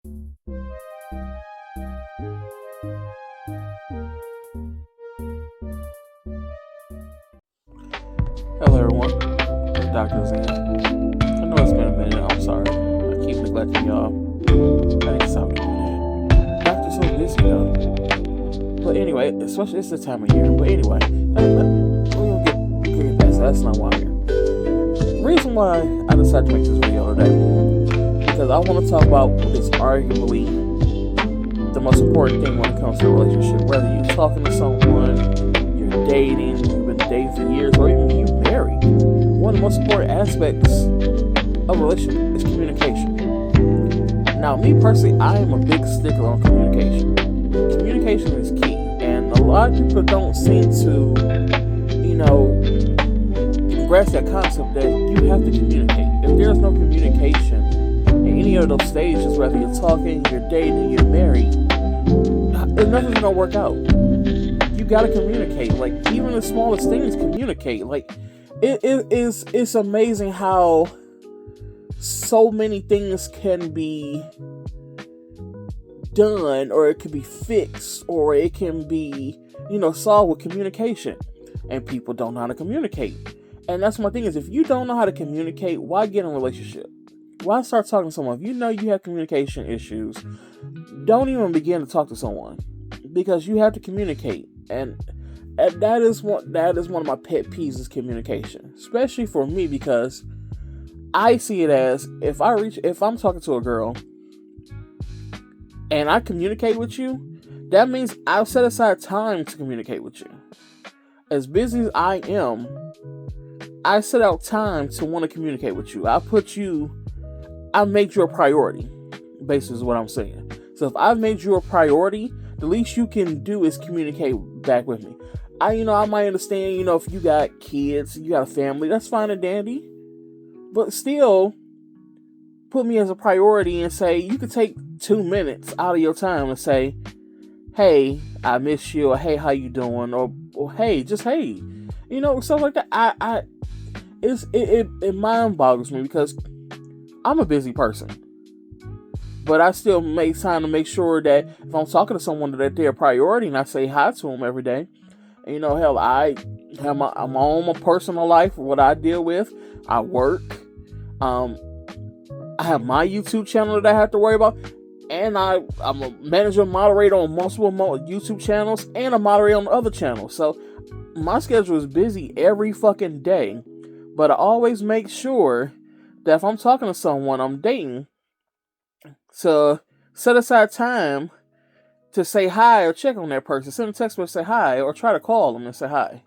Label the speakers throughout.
Speaker 1: Hello, everyone. The doctor's in. I know it's been a minute. I'm sorry. I keep neglecting y'all. I need to stop doing that. Doctor's so busy, though. But anyway, especially it's the time of year. But anyway, we're gonna get past that. That's not why I'm here. The reason why I decided to make this video today because I want to talk about what is arguably the most important thing when it comes to a relationship. Whether you're talking to someone, you're dating, you've been dating for years, or even you married. One of the most important aspects of a relationship is communication. Now, me personally, I am a big stickler on communication. Communication is key, and a lot of people don't seem to, grasp that concept that you have to communicate. If there's no communication in any of those stages, whether you're talking, you're dating, you're married, nothing's gonna work out. You gotta communicate. Like, even the smallest things communicate. Like, it's amazing how so many things can be done, or it can be fixed, or it can be, solved with communication. And people don't know how to communicate. And that's my thing is, if you don't know how to communicate, why get in a relationship? Why start talking to someone? If you know you have communication issues, don't even begin to talk to someone, because you have to communicate. And that is one of my pet peeves is communication, especially for me, because I see it as if I'm talking to a girl and I communicate with you, that means I've set aside time to communicate with you. As busy as I am, I set out time to want to communicate with you. I made you a priority, basically is what I'm saying. So if I've made you a priority, the least you can do is communicate back with me. I might understand, if you got kids, you got a family, that's fine and dandy. But still, put me as a priority and say, you could take 2 minutes out of your time and say, hey, I miss you, or hey, how you doing? Or hey, just hey. Stuff like that. It mind boggles me, because I'm a busy person. But I still make time to make sure that if I'm talking to someone, that they're a priority, and I say hi to them every day. And, hell, I have my own personal life, what I deal with. I work. I have my YouTube channel that I have to worry about. And I'm a manager, moderator on multiple YouTube channels, and a moderator on other channels. So my schedule is busy every fucking day. But I always make sure that if I'm talking to someone I'm dating, to set aside time to say hi or check on that person. Send a text message, say hi, or try to call them and say hi.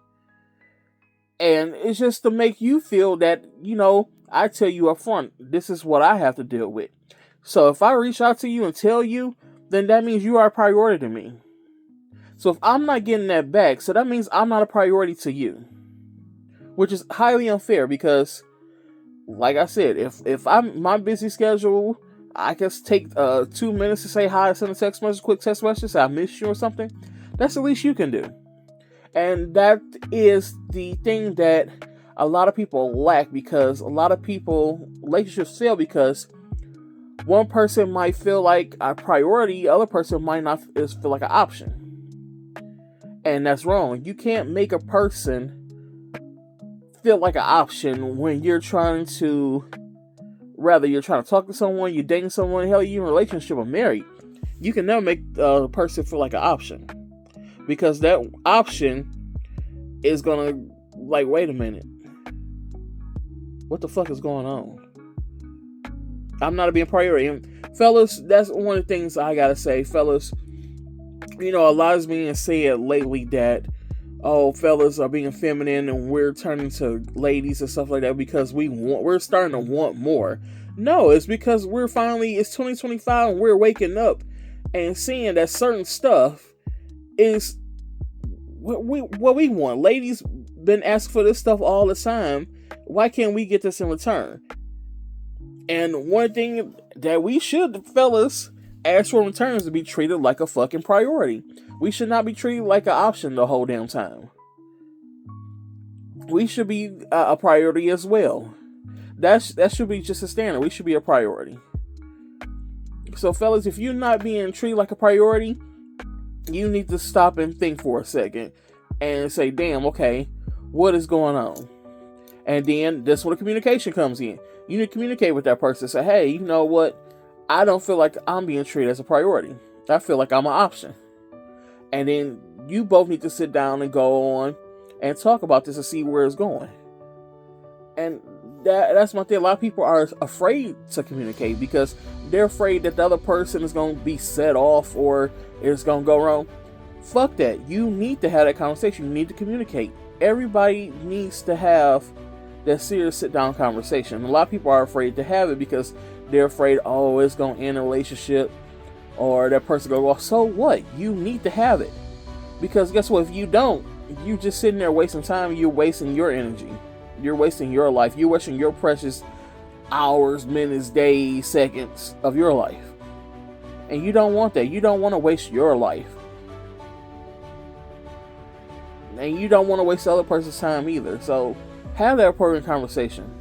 Speaker 1: And it's just to make you feel that, I tell you up front, this is what I have to deal with. So if I reach out to you and tell you, then that means you are a priority to me. So if I'm not getting that back, so that means I'm not a priority to you. Which is highly unfair, because, like I said, if I'm my busy schedule, I can take 2 minutes to say hi, send a text message, quick text message, say I miss you or something. That's the least you can do. And that is the thing that a lot of people lack, because a lot of relationships fail because one person might feel like a priority, the other person might not feel like an option. And that's wrong. You can't make a person feel like an option when you're trying to talk to someone, you're dating someone, hell, you're in a relationship or married. You can never make a person feel like an option, because that option is gonna, like, wait a minute, what the fuck is going on? I'm not being priority. And fellas, that's one of the things I gotta say, fellas. A lot is being said lately that, fellas are being feminine and we're turning to ladies and stuff like that because we're starting to want more. No, it's because it's 2025 and we're waking up and seeing that certain stuff is what we want. Ladies been asking for this stuff all the time. Why can't we get this in return? And one thing that we should, fellas, ask for in return is to be treated like a fucking priority. We should not be treated like an option the whole damn time. We should be a priority as well. That should be just a standard. We should be a priority. So fellas, if you're not being treated like a priority, you need to stop and think for a second and say, damn, okay, what is going on? And then that's where the communication comes in. You need to communicate with that person. Say, hey, you know what? I don't feel like I'm being treated as a priority. I feel like I'm an option. And then you both need to sit down and go on and talk about this and see where it's going. And that's my thing. A lot of people are afraid to communicate because they're afraid that the other person is going to be set off or it's going to go wrong. Fuck that. You need to have that conversation. You need to communicate. Everybody needs to have that serious sit-down conversation. A lot of people are afraid to have it because they're afraid, oh, it's going to end a relationship or that person going to go, so what? You need to have it. Because guess what? If you don't, you're just sitting there wasting time. You're wasting your energy. You're wasting your life. You're wasting your precious hours, minutes, days, seconds of your life. And you don't want that. You don't want to waste your life. And you don't want to waste the other person's time either. So have that important conversation.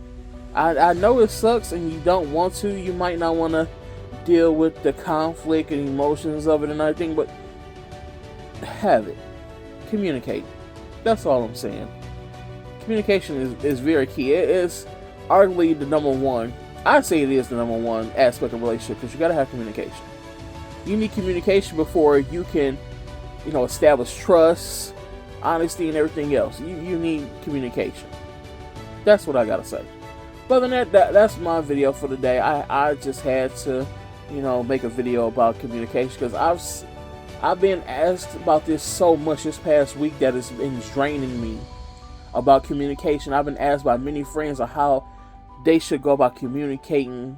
Speaker 1: I know it sucks and you don't want to. You might not want to deal with the conflict and emotions of it and everything, but have it. Communicate. That's all I'm saying. Communication is very key. It is arguably the number one. I'd say it is the number one aspect of a relationship because you got to have communication. You need communication before you can, establish trust, honesty, and everything else. You need communication. That's what I got to say. But other than that's my video for today. I just had to, make a video about communication because I've been asked about this so much this past week that it's been draining me about communication. I've been asked by many friends on how they should go about communicating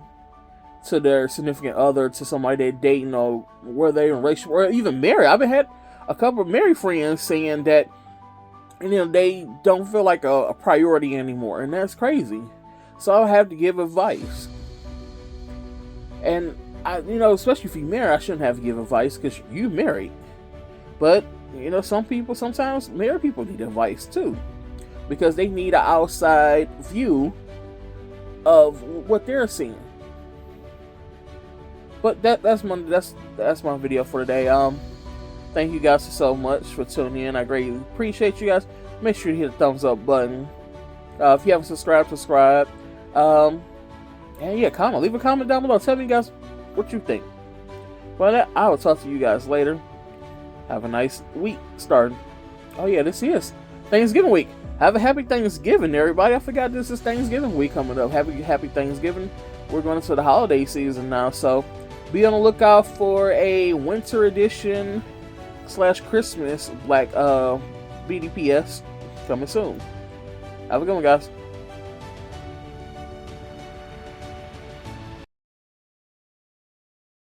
Speaker 1: to their significant other, to somebody they're dating, or where they're in a relationship, or even married. I've been had a couple of married friends saying that they don't feel like a priority anymore, and that's crazy. So I'll have to give advice. And especially if you're married, I shouldn't have to give advice because you're married. But sometimes married people need advice too, because they need an outside view of what they're seeing. But that's my video for today. Thank you guys so much for tuning in. I greatly appreciate you guys. Make sure you hit the thumbs up button. If you haven't subscribed, subscribe. And yeah, comment. Leave a comment down below. Tell me, guys, what you think. Well, I will talk to you guys later. Have a nice week starting. Oh yeah, this is Thanksgiving week. Have a happy Thanksgiving, everybody. I forgot this is Thanksgiving week coming up. Happy Thanksgiving. We're going into the holiday season now, so be on the lookout for a winter edition / Christmas Black BDPS coming soon. Have a good one, guys.